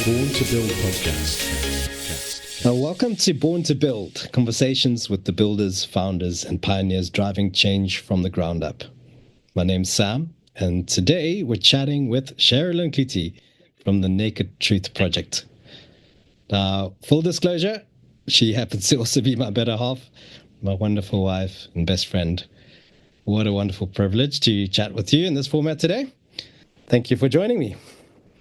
Born to Build podcast. Welcome to Born to Build, conversations with the builders, founders, and pioneers driving change from the ground up. My name's Sam, and today we're chatting with Sheralyn Cloete from the Naked Truth Project. Now, full disclosure, she happens to also be my better half, my wonderful wife and best friend. What a wonderful privilege to chat with you in this format today. Thank you for joining me.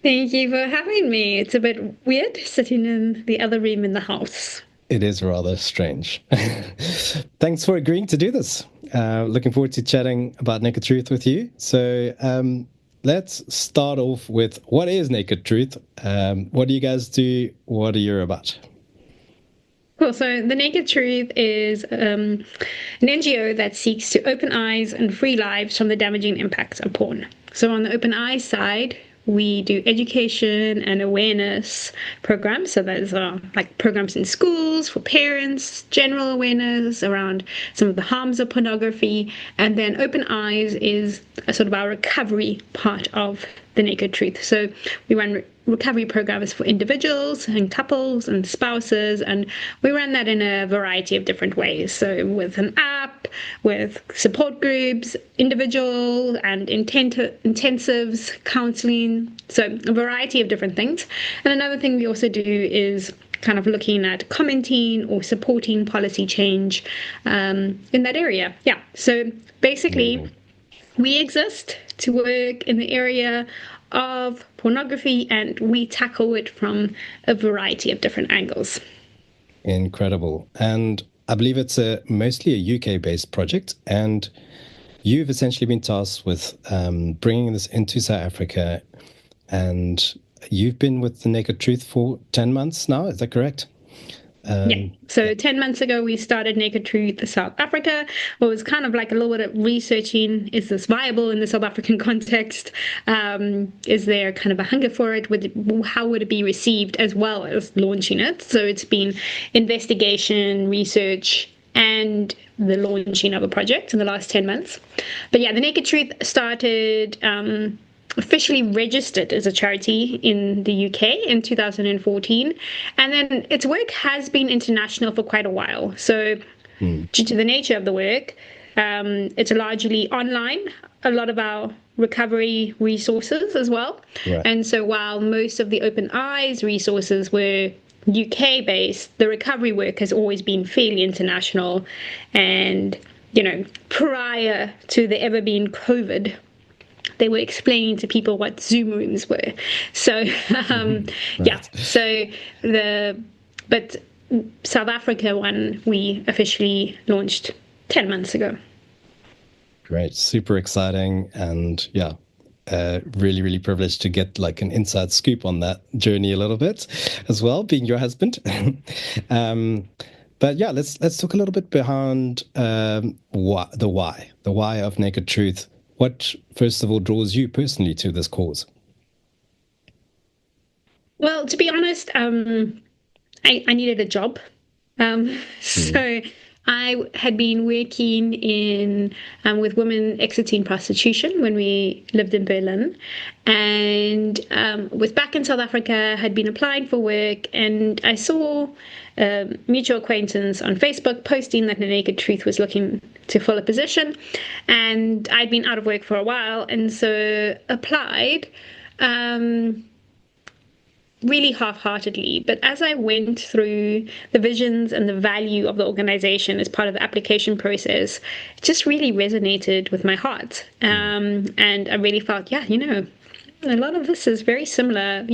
Thank you for having me. It's a bit weird sitting in the other room in the house. It is rather strange. Thanks for agreeing to do this. Looking forward to chatting about Naked Truth with you. So let's start off with, what is Naked Truth? What do you guys do? What are you about? Cool. So the Naked Truth is an NGO that seeks to open eyes and free lives from the damaging impacts of porn. So on the open eyes side, we do education and awareness programs. So those are like programs in schools for parents, general awareness around some of the harms of pornography. And then Open Eyes is a sort of our recovery part of the Naked Truth. So we run recovery programs for individuals and couples and spouses, and we run that in a variety of different ways. So with an app, with support groups, individual and intensives, counseling, so a variety of different things. And another thing we also do is kind of looking at commenting or supporting policy change in that area. Yeah, so basically we exist to work in the area of pornography, and we tackle it from a variety of different angles. Incredible. And I believe it's mostly a UK-based project, and you've essentially been tasked with bringing this into South Africa, and you've been with the Naked Truth for 10 months now, is that correct? Yeah. So 10 months ago, we started Naked Truth South Africa. It was kind of like a little bit of researching, is this viable in the South African context? Is there kind of a hunger for it? How would it be received, as well as launching it? So it's been investigation, research, and the launching of a project in the last 10 months. But yeah, the Naked Truth started officially registered as a charity in the UK in 2014, and then its work has been international for quite a while. So due to the nature of the work, it's largely online, a lot of our recovery resources as well. Right. And so while most of the Open Eyes resources were UK based, the recovery work has always been fairly international. And prior to there ever being COVID, they were explaining to people what Zoom rooms were. So, right. Yeah. So but South Africa one, we officially launched 10 months ago. Great. Super exciting. And yeah, really, really privileged to get like an inside scoop on that journey a little bit as well, being your husband. But yeah, let's talk a little bit behind the why of Naked Truth. What, first of all, draws you personally to this cause? Well, to be honest, I needed a job. So I had been working with women exiting prostitution when we lived in Berlin, and was back in South Africa, had been applying for work, and I saw a mutual acquaintance on Facebook posting that the Naked Truth was looking to fill a position, and I'd been out of work for a while, and so applied really half-heartedly. But as I went through the visions and the value of the organization as part of the application process, it just really resonated with my heart. And I really felt, a lot of this is very similar,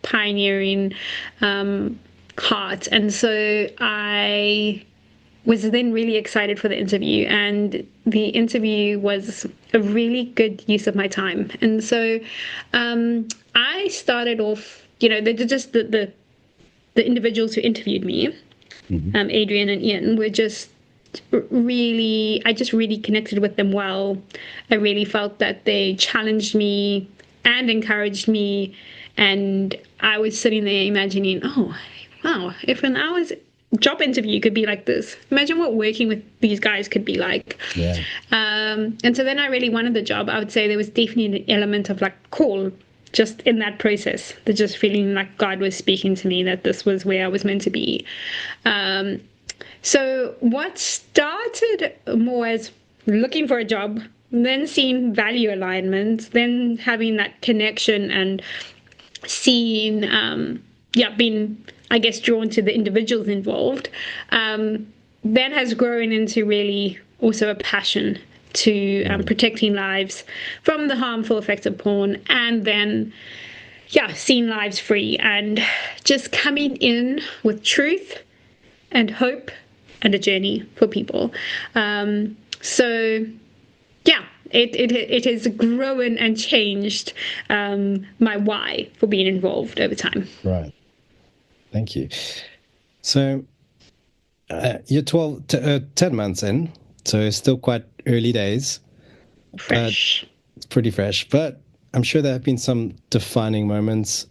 pioneering heart. And so I was then really excited for the interview, and the interview was a really good use of my time. And so I started off, the individuals who interviewed me, Adrian and Ian, were just really, I just really connected with them well. I really felt that they challenged me and encouraged me, and I was sitting there imagining, oh, wow, if an hour's job interview could be like this, imagine what working with these guys could be like. And so then I really wanted the job. I would say there was definitely an element of like call just in that process, just feeling like God was speaking to me, that this was where I was meant to be. So what started more as looking for a job, then seeing value alignment, then having that connection and seeing, being, I guess, drawn to the individuals involved, then has grown into really also a passion to protecting lives from the harmful effects of porn, and then seeing lives free and just coming in with truth and hope and a journey for people. It has grown and changed my why for being involved over time. Right. Thank you. So you're 10 months in, so it's still quite early days. Fresh. It's pretty fresh, but I'm sure there have been some defining moments,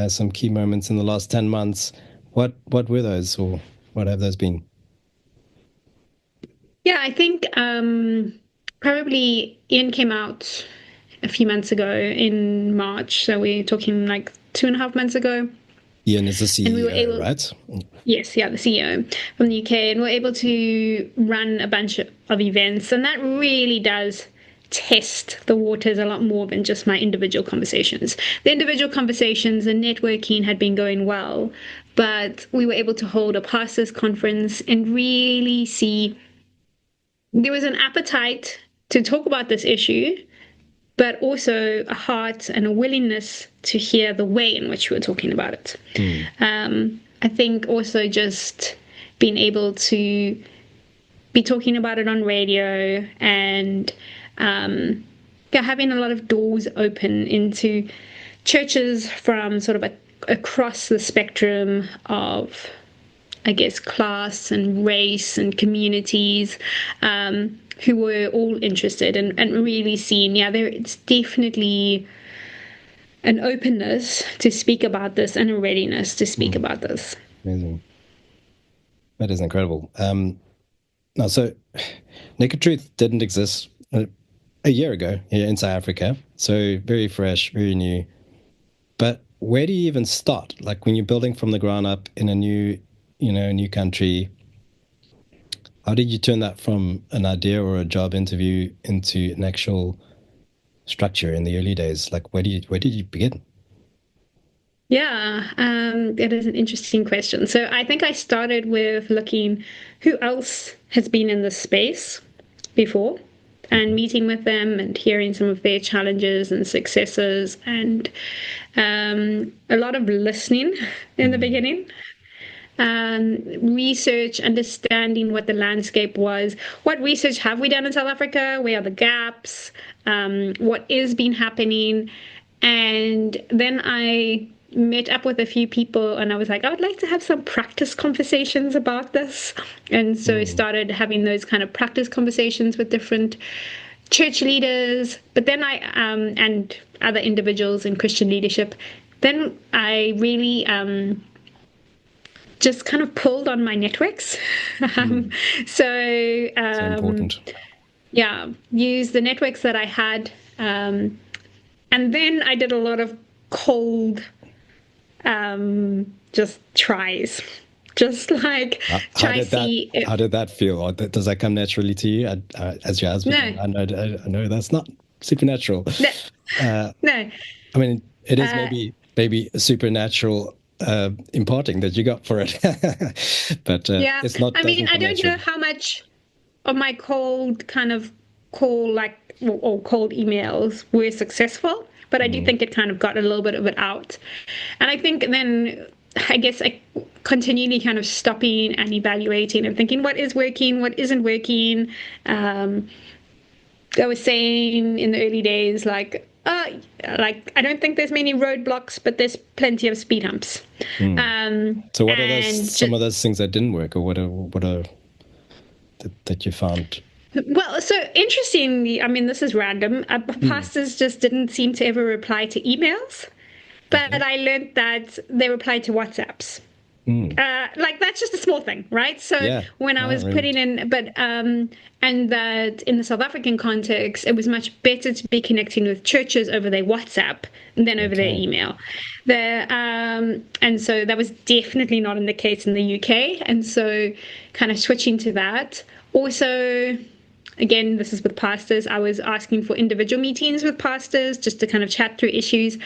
some key moments in the last 10 months. What were those, or what have those been? Yeah, I think probably Ian came out a few months ago in March, so we're talking like 2.5 months ago. Ian is the CEO, right? Yes, the CEO from the UK, and we're able to run a bunch of events, and that really does test the waters a lot more than just my individual conversations. The individual conversations and networking had been going well, but we were able to hold a pastors' conference and really see there was an appetite to talk about this issue, but also a heart and a willingness to hear the way in which we were talking about it. I think also just being able to be talking about it on radio and having a lot of doors open into churches from sort of across the spectrum of, I guess, class and race and communities, who were all interested and really seeing, it's definitely an openness to speak about this and a readiness to speak about this. Amazing. That is incredible. Now, so Naked Truth didn't exist a year ago here in South Africa, so very fresh, very new. But where do you even start? Like when you're building from the ground up in a new country, how did you turn that from an idea or a job interview into an actual structure in the early days? Like where did you begin? Yeah, that is an interesting question. So I think I started with looking who else has been in this space before and meeting with them and hearing some of their challenges and successes, and a lot of listening in the beginning. Research, understanding what the landscape was. What research have we done in South Africa? Where are the gaps? What is been happening? And then I met up with a few people and I was like, I would like to have some practice conversations about this. And so I started having those kind of practice conversations with different church leaders, but then and other individuals in Christian leadership. Then I really just kind of pulled on my networks. So important. Yeah, use the networks that I had. And then I did a lot of cold just tries. Just like how did that feel? Or does that come naturally to you as your husband? No. I know that's not supernatural. No. No. I mean, it is maybe supernatural imparting that you got for it. But it's not. I mean, I don't know how much of my cold emails were successful, but I do think it kind of got a little bit of it out. And I think then, I guess I continually kind of stopping and evaluating and thinking what is working, what isn't working. I was saying in the early days, like I don't think there's many roadblocks, but there's plenty of speed humps. So what are some of those things that didn't work, or what are that you found? Well, so interestingly, I mean, this is random. Pastors just didn't seem to ever reply to emails, but I learned that they replied to WhatsApps. Like that's just a small thing, right? So when I was putting in, but and that in the South African context, it was much better to be connecting with churches over their WhatsApp than over their email. And so that was definitely not in the case in the UK. And so kind of switching to that. Also, again, this is with pastors. I was asking for individual meetings with pastors just to kind of chat through issues.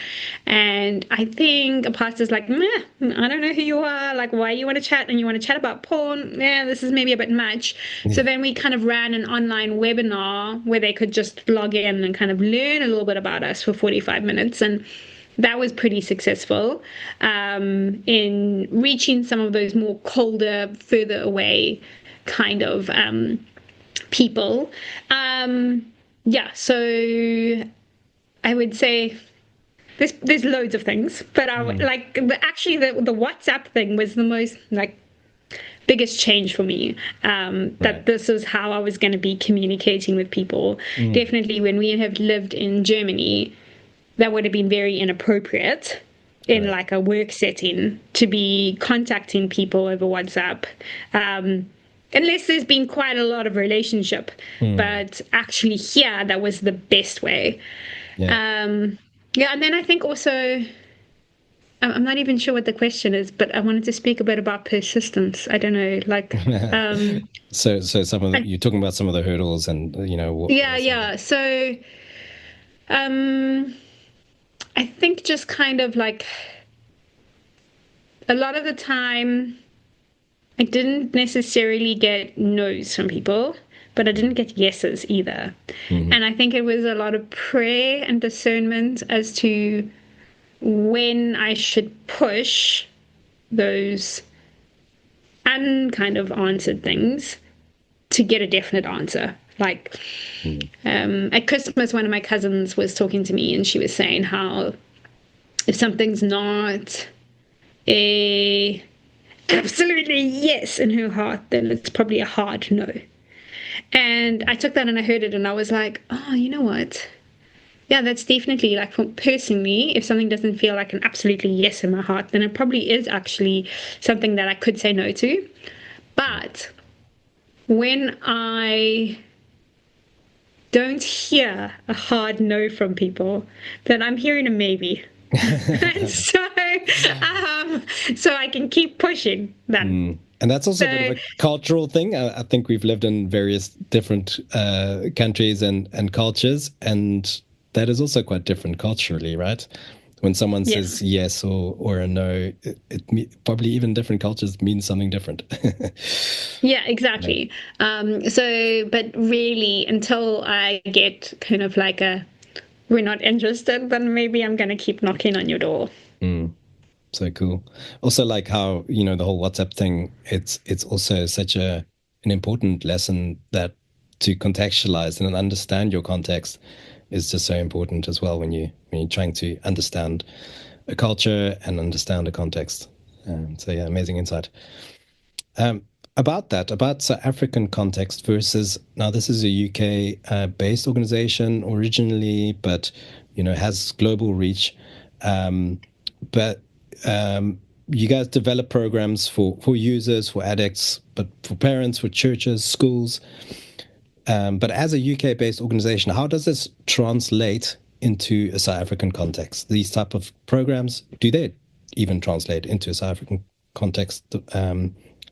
And I think a pastor's like, meh, I don't know who you are. Like, why you want to chat? And you want to chat about porn? Yeah, this is maybe a bit much. So then we kind of ran an online webinar where they could just log in and kind of learn a little bit about us for 45 minutes. And that was pretty successful in reaching some of those more colder, further away kind of people. So I would say there's loads of things, but actually the WhatsApp thing was the most biggest change for me, that this is how I was going to be communicating with people. Definitely when we have lived in Germany, that would have been very inappropriate in like a work setting to be contacting people over WhatsApp. Unless there's been quite a lot of relationship. But actually here, that was the best way. And then I think also, I'm not even sure what the question is, but I wanted to speak a bit about persistence. I don't know, so some of you're talking about some of the hurdles and, So, I think just kind of like a lot of the time, I didn't necessarily get no's from people, but I didn't get yeses either. And I think it was a lot of prayer and discernment as to when I should push those unkind of answered things to get a definite answer. Like at Christmas, one of my cousins was talking to me and she was saying how if something's not absolutely yes in her heart, then it's probably a hard no. And I took that and I heard it and I was like, oh, you know what? Yeah, that's definitely like personally, if something doesn't feel like an absolutely yes in my heart, then it probably is actually something that I could say no to. But when I don't hear a hard no from people, then I'm hearing a maybe. And so I can keep pushing then. And that's also a bit of a cultural thing. I think we've lived in various different countries and cultures, and that is also quite different culturally, right? When someone says yes or a no, it probably even different cultures means something different. Yeah, exactly. But really, until I get kind of like we're not interested, then maybe I'm going to keep knocking on your door. So cool. Also, like how, the whole WhatsApp thing, it's also such an important lesson that to contextualize and understand your context is just so important as well when you're trying to understand a culture and understand a context. Amazing insight. About South African context versus, now this is a UK based organization originally, but has global reach. But you guys develop programs for users, for addicts, but for parents, for churches, schools. But as a UK-based organization, how does this translate into a South African context? These type of programs, do they even translate into a South African context?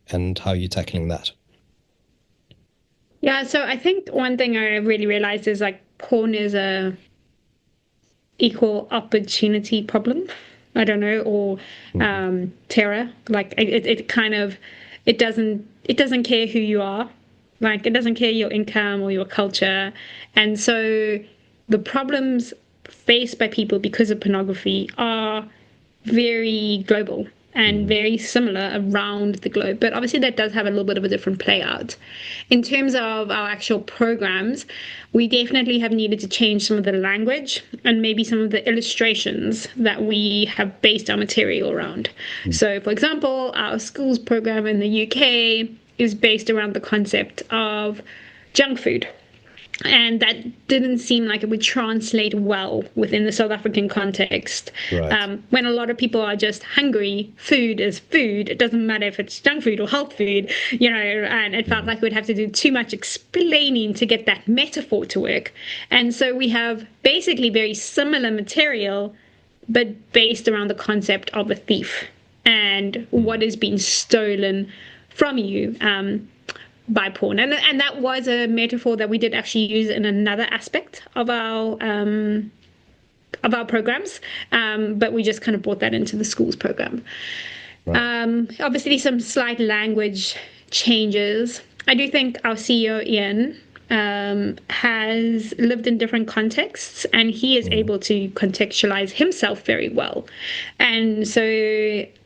And how are you tackling that? Yeah, so I think one thing I really realized is like porn is a equal opportunity problem. I don't know, or terror. Like it kind of, it doesn't care who you are. Like it doesn't care your income or your culture. And so the problems faced by people because of pornography are very global and very similar around the globe. But obviously that does have a little bit of a different play out. In terms of our actual programs, we definitely have needed to change some of the language and maybe some of the illustrations that we have based our material around. So, for example, our schools program in the UK is based around the concept of junk food. And that didn't seem like it would translate well within the South African context. Right. When a lot of people are just hungry, food is food. It doesn't matter if it's junk food or health food, and it felt like we'd have to do too much explaining to get that metaphor to work. And so we have basically very similar material, but based around the concept of a thief and what is being stolen from you. By porn, and that was a metaphor that we did actually use in another aspect of our programs, but we just kind of brought that into the schools program. Right. Obviously, some slight language changes. I do think our CEO Ian has lived in different contexts, and he is able to contextualize himself very well, and so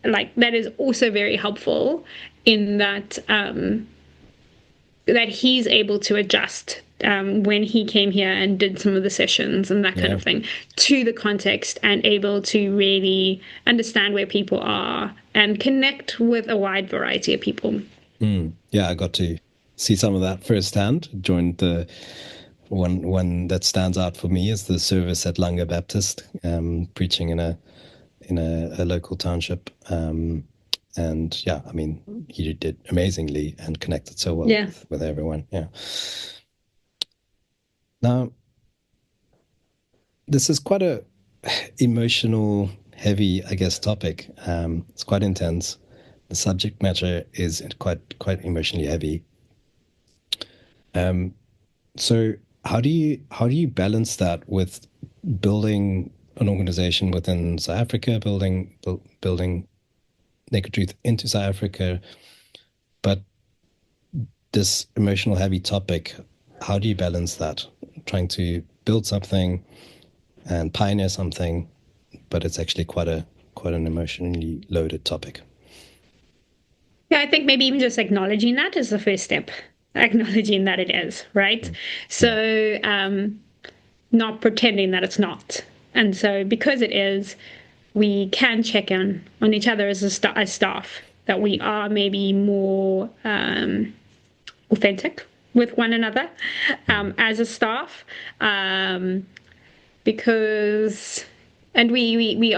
that is also very helpful in that. That he's able to adjust when he came here and did some of the sessions and that kind of thing to the context, and able to really understand where people are and connect with a wide variety of people. Yeah, I got to see some of that firsthand. Joined the one that stands out for me is the service at Langa Baptist, preaching in a local township. And yeah, I mean, he did amazingly and connected so well with everyone. Yeah. Now, this is quite a emotional, heavy, I guess, topic. It's quite intense. The subject matter is quite emotionally heavy. So how do you balance that with building an organization within South Africa, building Naked Truth into South Africa, but this emotional heavy topic, how do you balance that? Trying to build something and pioneer something, but it's actually quite an emotionally loaded topic. Yeah, I think maybe even just acknowledging that is the first step. Acknowledging that it is, right? So not pretending that it's not. And so because it is, we can check in on each other as staff, that we are maybe more authentic with one another as a staff, because, and we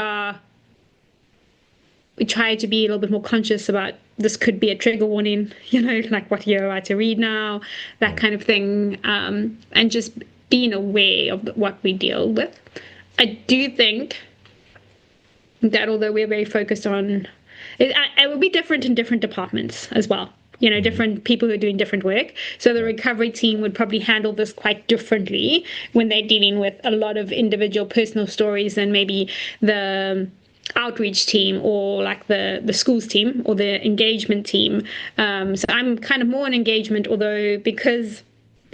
try to be a little bit more conscious about this could be a trigger warning, like what you're about to read now, that kind of thing, and just being aware of what we deal with. I do think that although we're very focused on it will be different in different departments as well, different people who are doing different work. So the recovery team would probably handle this quite differently when they're dealing with a lot of individual personal stories than maybe the outreach team or like the schools team or the engagement team. So I'm kind of more in engagement, although because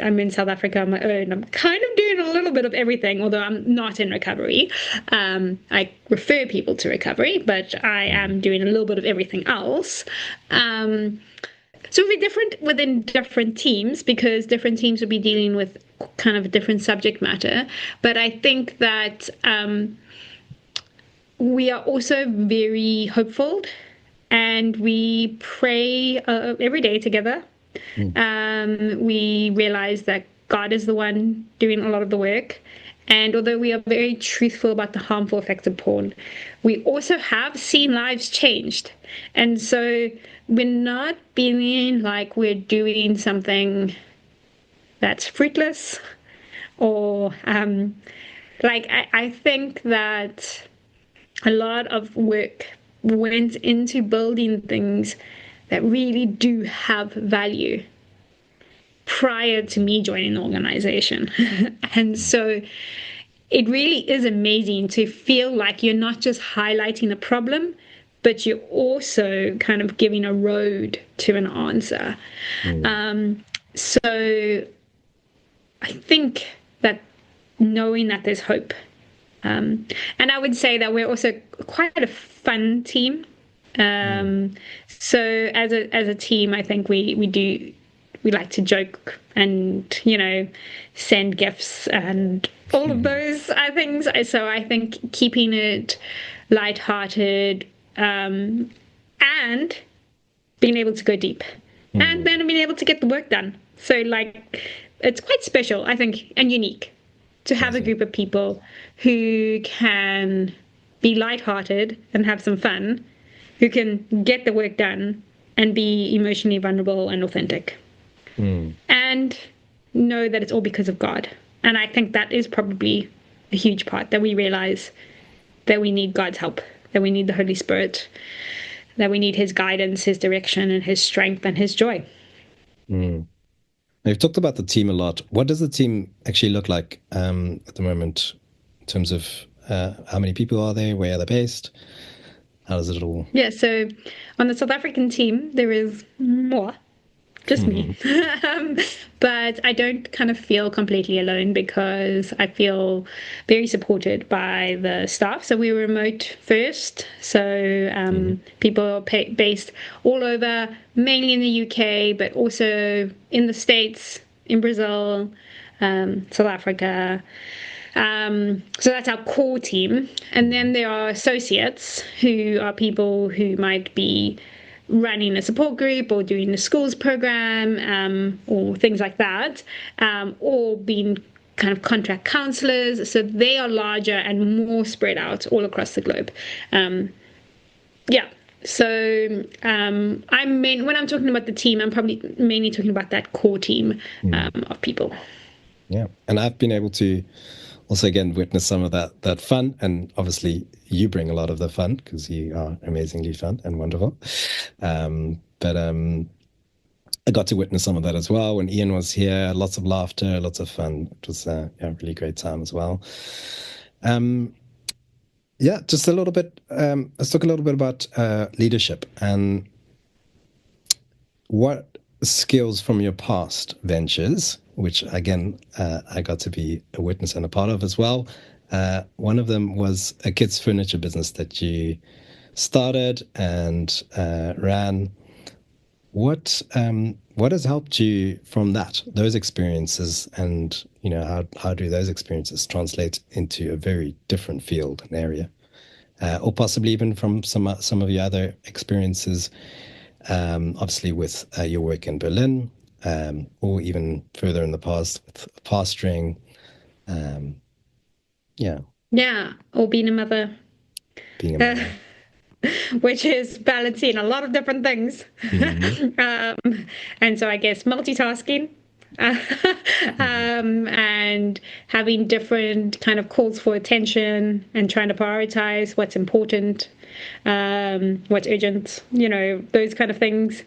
I'm in South Africa on my own, I'm kind of doing a little bit of everything, although I'm not in recovery. I refer people to recovery, but I am doing a little bit of everything else. So it'll be different within different teams, because different teams will be dealing with kind of a different subject matter. But I think that we are also very hopeful, and we pray every day together. We realize that God is the one doing a lot of the work. And although we are very truthful about the harmful effects of porn, we also have seen lives changed. And so we're not feeling like we're doing something that's fruitless, or I think that a lot of work went into building things that really do have value prior to me joining the organization. And so it really is amazing to feel like you're not just highlighting a problem, but you're also kind of giving a road to an answer. So I think that knowing that there's hope, and I would say that we're also quite a fun team. So as a team, I think we like to joke and send gifts and all of those things. So I think keeping it lighthearted, and being able to go deep, and then being able to get the work done. So like, it's quite special, I think, and unique to have a group of people who can be lighthearted and have some fun, who can get the work done and be emotionally vulnerable and authentic. And know that it's all because of God. And I think that is probably a huge part, that we realize that we need God's help, that we need the Holy Spirit, that we need his guidance, his direction, and his strength and his joy. You've talked about the team a lot. What does the team actually look like at the moment in terms of how many people are there? Where are they based? How does it all? Yeah, so on the South African team, there is more. Just me. But I don't kind of feel completely alone because I feel very supported by the staff. So we were remote first. So people are based all over, mainly in the UK, but also in the States, in Brazil, South Africa. So that's our core team. And then there are associates who are people who might be running a support group or doing a schools program or things like that, or being kind of contract counselors. So they are larger and more spread out all across the globe. So when I'm talking about the team, I'm probably mainly talking about that core team of people. Yeah, and I've been able to also, again, witness some of that fun, and obviously you bring a lot of the fun because you are amazingly fun and wonderful. But I got to witness some of that as well when Ian was here. Lots of laughter, lots of fun. It was a really great time as well. Just a little bit. Let's talk a little bit about leadership and what skills from your past ventures, which again I got to be a witness and a part of as well. One of them was a kids' furniture business that you started and ran. What has helped you from those experiences, and how do those experiences translate into a very different field and area, or possibly even from some of your other experiences? Obviously with your work in Berlin, or even further in the past with pastoring. Or being a mother. Which is balancing a lot of different things. And so I guess multitasking and having different kind of calls for attention and trying to prioritize what's important, what's urgent, those kind of things.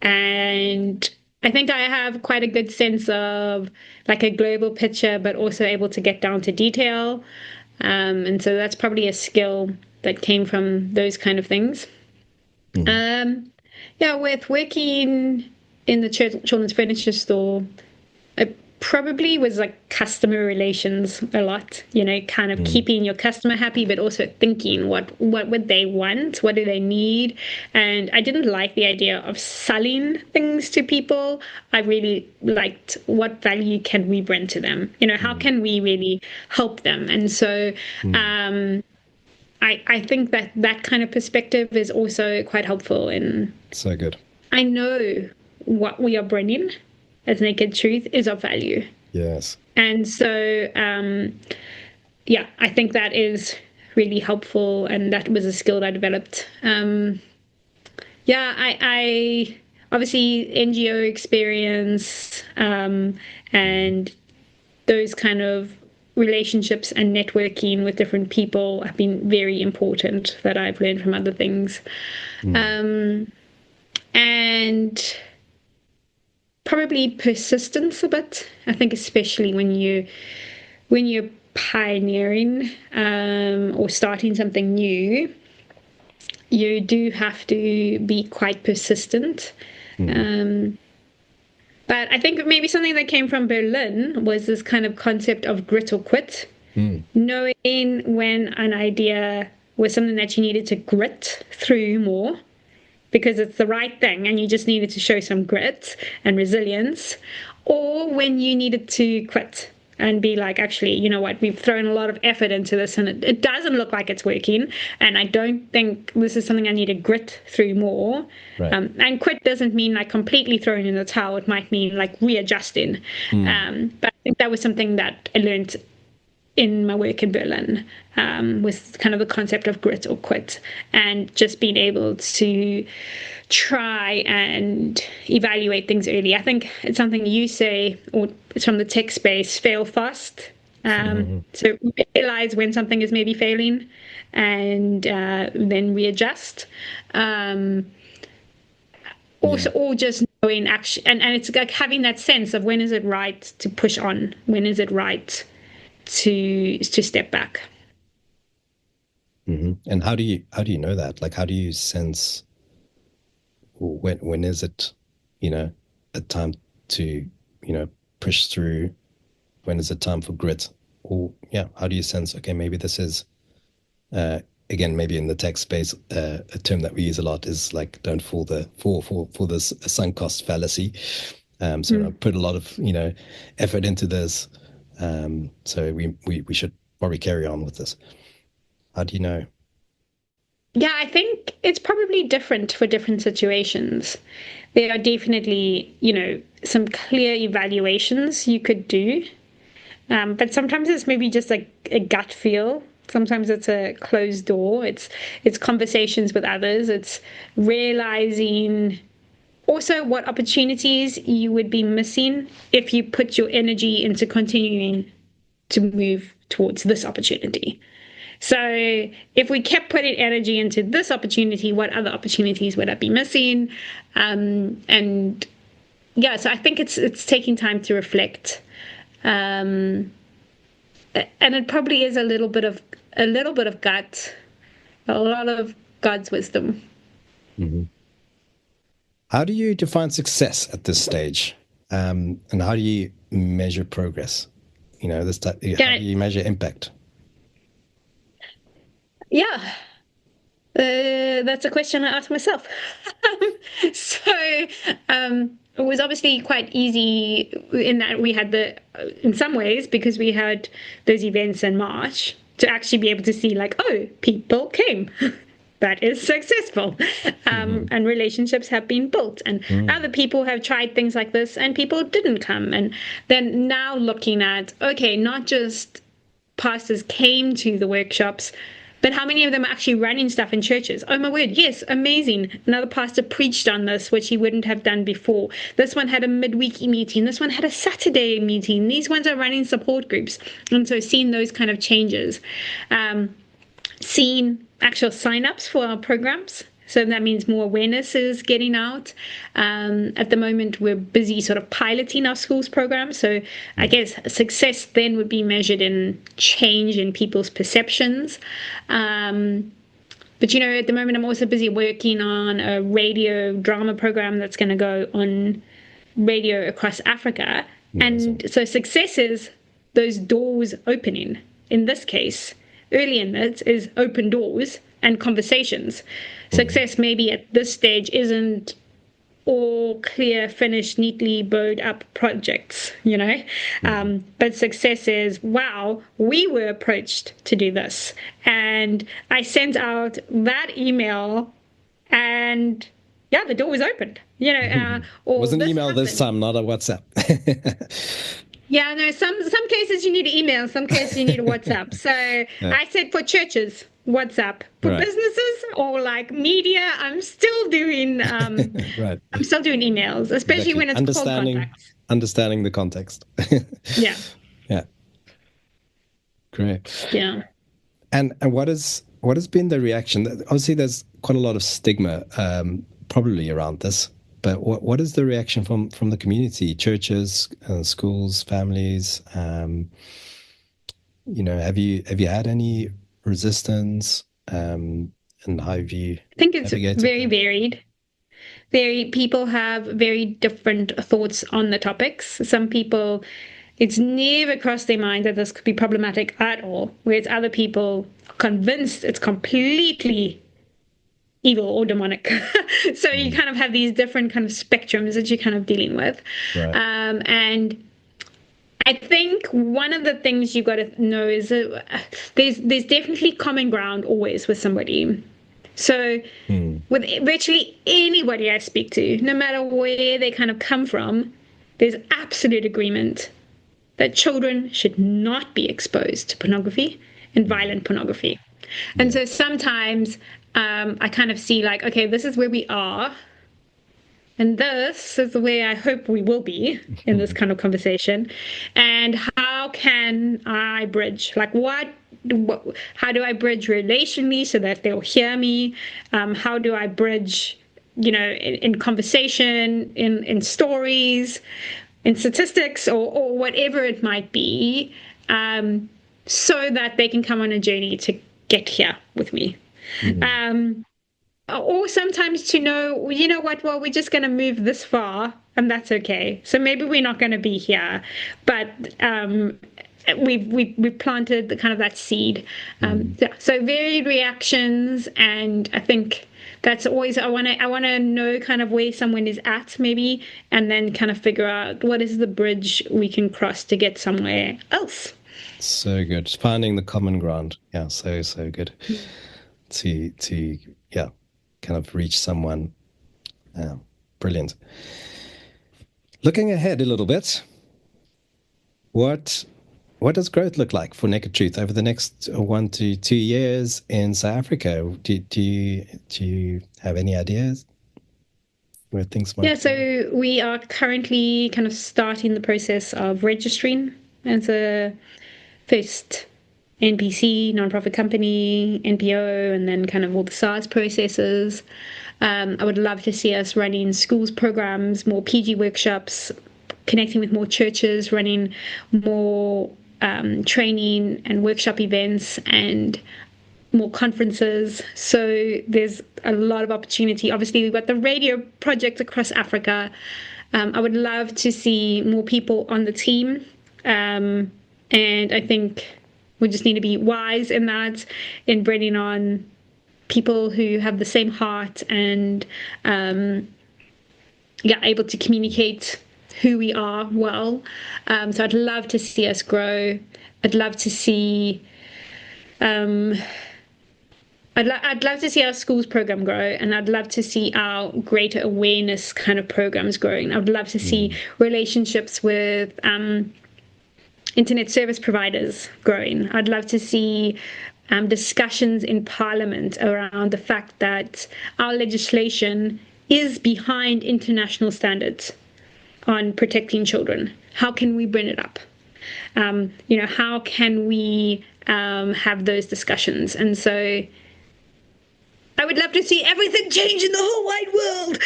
And I think I have quite a good sense of like a global picture, but also able to get down to detail. And so that's probably a skill that came from those kind of things. With working in the children's furniture store, it probably was like customer relations a lot, kind of keeping your customer happy, but also thinking what would they want? What do they need? And I didn't like the idea of selling things to people. I really liked what value can we bring to them? How can we really help them? And so I think that kind of perspective is also quite helpful. So good. I know what we are bringing as Naked Truth is of value. Yes. And so, I think that is really helpful, and that was a skill that I developed. I obviously NGO experience and those kind of relationships and networking with different people have been very important, that I've learned from other things. And probably persistence a bit. I think especially when you're pioneering or starting something new, you do have to be quite persistent. But I think maybe something that came from Berlin was this kind of concept of grit or quit. Knowing when an idea was something that you needed to grit through more because it's the right thing and you just needed to show some grit and resilience, or when you needed to quit and be like, actually, you know what, we've thrown a lot of effort into this and it doesn't look like it's working. And I don't think this is something I need to grit through more. Right. And quit doesn't mean like completely throwing in the towel. It might mean like readjusting. But I think that was something that I learned in my work in Berlin, with kind of the concept of grit or quit, and just being able to try and evaluate things early. I think it's something you say, or it's from the tech space, fail fast. So realize when something is maybe failing and then readjust. Also, or just knowing action, and it's like having that sense of when is it right to push on, when is it right to step back. And how do you know that? Like, how do you sense when is it, a time to, push through? When is it time for grit? Or how do you sense, okay, maybe this is again, maybe in the tech space, a term that we use a lot is like, don't fall for this sunk cost fallacy. So I put a lot of effort into this. So we should probably carry on with this. How do you know? Yeah, I think it's probably different for different situations. There are definitely, some clear evaluations you could do. But sometimes it's maybe just like a gut feel. Sometimes it's a closed door. It's conversations with others. It's realizing also what opportunities you would be missing if you put your energy into continuing to move towards this opportunity. So if we kept putting energy into this opportunity, what other opportunities would I be missing? And yeah, so I think it's taking time to reflect. And it probably is a little bit of gut, a lot of God's wisdom. How do you define success at this stage? And how do you measure progress? How do you measure impact? Yeah, that's a question I asked myself. So it was obviously quite easy in that we had in some ways, because we had those events in March, to actually be able to see like, oh, people came. That is successful. And relationships have been built, and other people have tried things like this and people didn't come. And then now looking at, okay, not just pastors came to the workshops, but how many of them are actually running stuff in churches? Oh my word, yes, amazing. Another pastor preached on this, which he wouldn't have done before. This one had a midweek meeting. This one had a Saturday meeting. These ones are running support groups. And so seeing those kind of changes. Seeing actual sign-ups for our programs. So that means more awareness is getting out. At the moment, we're busy sort of piloting our schools program. So I guess success then would be measured in change in people's perceptions. But, at the moment, I'm also busy working on a radio drama program that's going to go on radio across Africa. And so success is those doors opening. In this case, early in it is open doors and conversations. Success maybe at this stage isn't all clear, finished, neatly bowed up projects, but success is, wow, we were approached to do this. And I sent out that email and the door was opened, or was an email happened. This time, not a WhatsApp. Yeah, no, some cases you need email, some cases you need a WhatsApp. So I said for churches, WhatsApp. For businesses or like media, I'm still doing I'm still doing emails, especially when it's cold contacts. Understanding the context. Yeah. Great. Yeah. And what has been the reaction? Obviously, there's quite a lot of stigma probably around this. But what is the reaction from the community, churches, schools, families? Have you had any resistance? And how have you? I think it's very varied. People have very different thoughts on the topics. Some people, it's never crossed their mind that this could be problematic at all, whereas other people are convinced it's completely evil or demonic. So you kind of have these different kind of spectrums that you're kind of dealing with. And I think one of the things you got to know is that there's definitely common ground always with somebody. So with virtually anybody I speak to, no matter where they kind of come from, there's absolute agreement that children should not be exposed to pornography and violent pornography. And so sometimes I kind of see like, okay, this is where we are. And this is the way I hope we will be in this kind of conversation. And how can I bridge? Like, how do I bridge relationally so that they'll hear me? How do I bridge, in conversation, in stories, in statistics, or whatever it might be, so that they can come on a journey to get here with me. Or sometimes to know, you know what, well, we're just going to move this far and that's okay. So maybe we're not going to be here, but we've planted the kind of that seed. So varied reactions, and I think that's always, I want to know kind of where someone is at maybe, and then kind of figure out what is the bridge we can cross to get somewhere else. So good. Finding the common ground. Yeah, so good. To kind of reach someone. Brilliant. Looking ahead a little bit, what does growth look like for Naked Truth over the next 1 to 2 years in South Africa? Do you have any ideas where things might? Yeah, so we are currently kind of starting the process of registering as a first NPC, nonprofit company, NPO, and then kind of all the SARS processes. I would love to see us running schools programs, more PG workshops, connecting with more churches, running more training and workshop events, and more conferences. So there's a lot of opportunity. Obviously, we've got the radio project across Africa. I would love to see more people on the team. And I think we just need to be wise in that, in bringing on people who have the same heart and able to communicate who we are well. So I'd love to see us grow. I'd love to see I'd love to see our schools program grow, and I'd love to see our greater awareness kind of programs growing. I'd love to see relationships with internet service providers growing. I'd love to see discussions in Parliament around the fact that our legislation is behind international standards on protecting children. How can we bring it up? How can we have those discussions? And so I would love to see everything change in the whole wide world.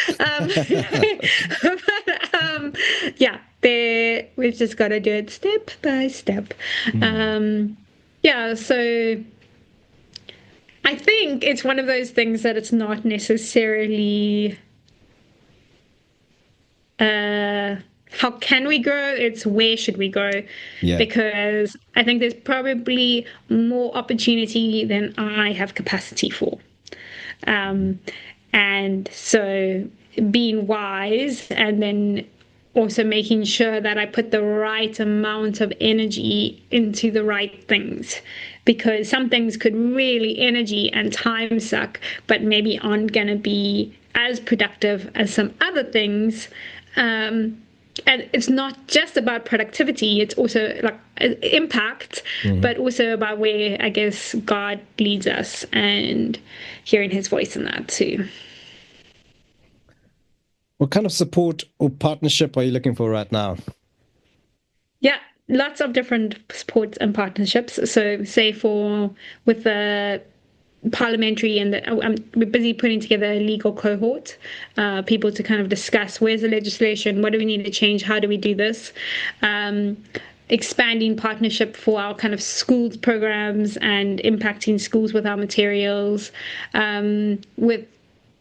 We've just got to do it step by step. So I think it's one of those things that it's not necessarily how can we grow? It's where should we grow? Yeah. Because I think there's probably more opportunity than I have capacity for. And so being wise, and then also making sure that I put the right amount of energy into the right things, because some things could really energy and time suck, but maybe aren't going to be as productive as some other things. And it's not just about productivity, it's also like impact, but also about where, I guess, God leads us and hearing his voice in that too. What kind of support or partnership are you looking for right now? Yeah, lots of different supports and partnerships. So say with the parliamentary, and we're busy putting together a legal cohort, people to kind of discuss where's the legislation, what do we need to change, how do we do this, expanding partnership for our kind of schools programs and impacting schools with our materials, with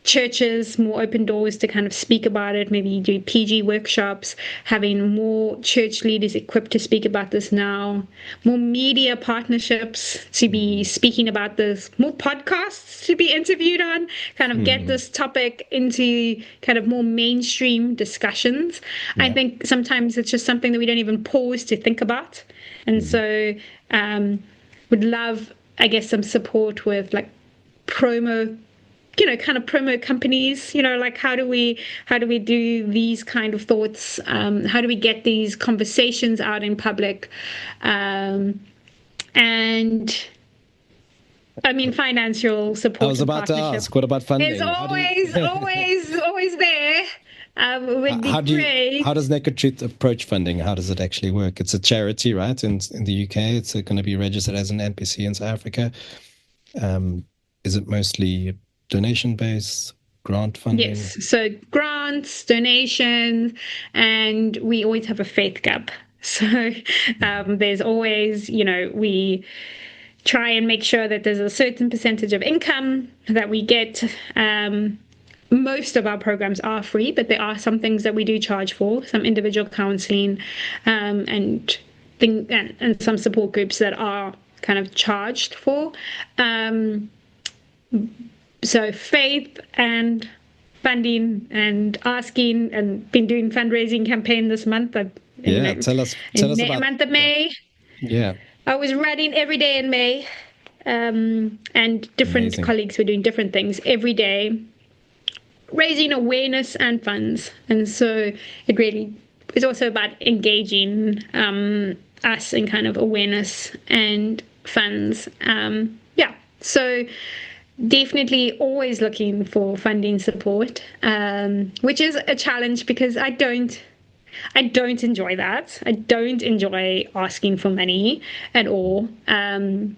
churches more open doors to kind of speak about it, maybe do PG workshops, having more church leaders equipped to speak about this now, more media partnerships to be speaking about this, more podcasts to be interviewed on, kind of get this topic into kind of more mainstream discussions. Yeah. I think sometimes it's just something that we don't even pause to think about. And so would love, I guess, some support with like promo, kind of promo companies, like how do we do these kind of thoughts? How do we get these conversations out in public? And I mean, financial support. I was about to ask, what about funding? It's always there. Would be great. How does Naked Truth approach funding? How does it actually work? It's a charity, right? In the UK, it's going to be registered as an NPC in South Africa. Is it mostly donation-based, grant funding? Yes, so grants, donations, and we always have a faith gap. So there's always, we try and make sure that there's a certain percentage of income that we get. Most of our programs are free, but there are some things that we do charge for, some individual counseling and some support groups that are kind of charged for. So faith and funding and asking, and been doing fundraising campaign this month. Tell us about month of May. Yeah, I was running every day in May, and different Amazing. Colleagues were doing different things every day, raising awareness and funds. And so it really is also about engaging us in kind of awareness and funds. So definitely always looking for funding support, which is a challenge because I don't enjoy that. I don't enjoy asking for money at all. And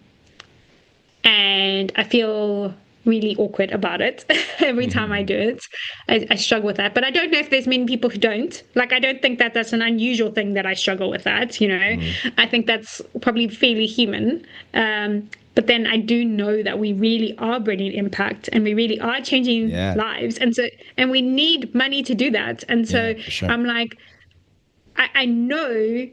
I feel really awkward about it every time I do it. I struggle with that, but I don't know if there's many people who don't. Like, I don't think that that's an unusual thing that I struggle with that, I think that's probably fairly human. But then I do know that we really are bringing impact and we really are changing lives. And we need money to do that. And so sure. I'm like, I know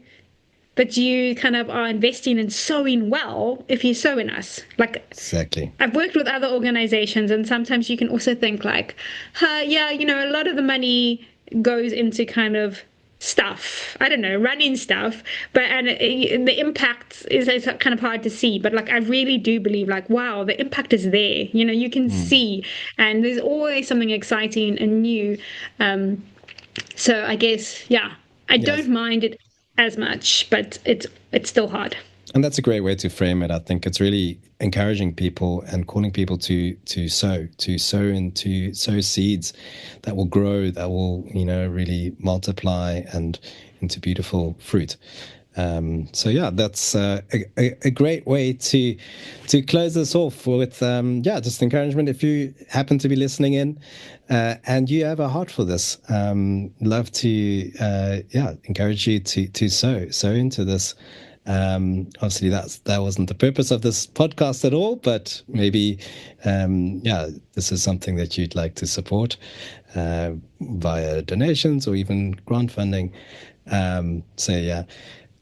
that you kind of are investing in sowing well if you sow in us. Like, exactly. I've worked with other organizations, and sometimes you can also think like, a lot of the money goes into kind of stuff, I don't know, running stuff, and the impact is kind of hard to see, but like I really do believe like, wow, the impact is there, you can see, and there's always something exciting and new. So I guess I don't mind it as much, but it's still hard. And that's a great way to frame it. I think it's really encouraging people and calling people to sow seeds that will grow, that will, really multiply and into beautiful fruit. That's a great way to close this off with, just encouragement. If you happen to be listening in and you have a heart for this, love to, encourage you to sow into this. Obviously that wasn't the purpose of this podcast at all, but maybe this is something that you'd like to support via donations or even grant funding.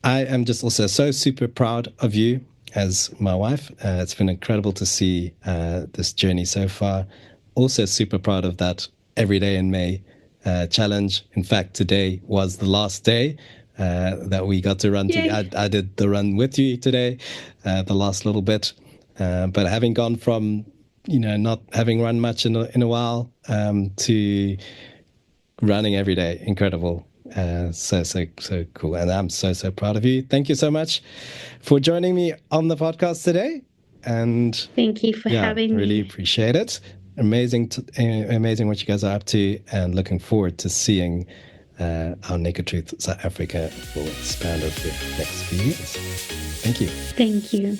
I am just also so super proud of you as my wife. It's been incredible to see this journey so far. Also super proud of that Every Day in May challenge. In fact, today was the last day that we got to run. I did the run with you today, the last little bit. But having gone from, not having run much in a while to running every day, incredible. So cool. And I'm so proud of you. Thank you so much for joining me on the podcast today. And thank you for having me. Really appreciate it. Amazing what you guys are up to, and looking forward to seeing our Naked Truth South Africa will expand over the next few years. Thank you. Thank you.